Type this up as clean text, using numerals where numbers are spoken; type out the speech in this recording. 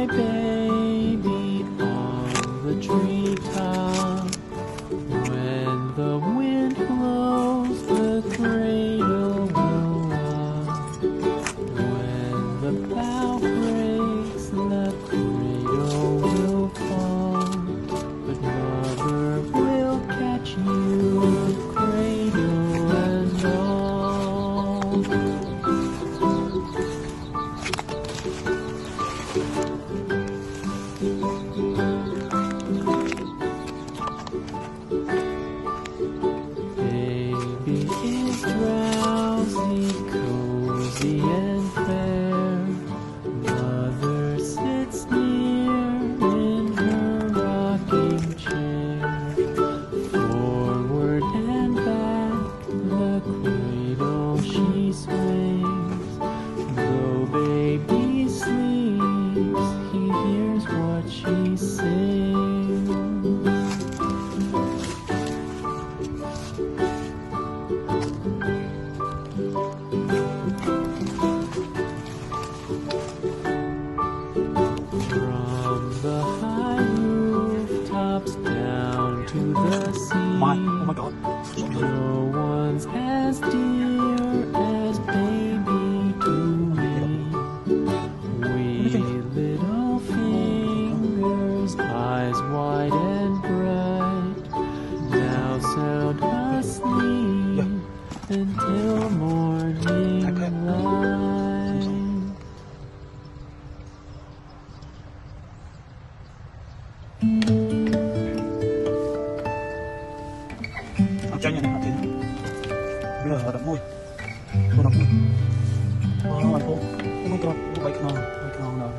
my baby on the treetop. When the wind blows, the cradle will rock. When the bough breaks, the cradle will fall. But mother will catch you, cradle and all. Baby is drowsy, cozy and fair. Mother sits near in her rocking chair. Forward and back, the cradle she swings. Though baby sleeps, he hears what she sings. From the high rooftops down to the sea, Oh my god. no one's as dear as baby to me. Wee little fingers, eyes wide and bright, now sound asleep until morning light. Ăn chay nha, ăn chay. Bây giờ đập môi. Cô đập môi. Oh my god. Oh my god. No.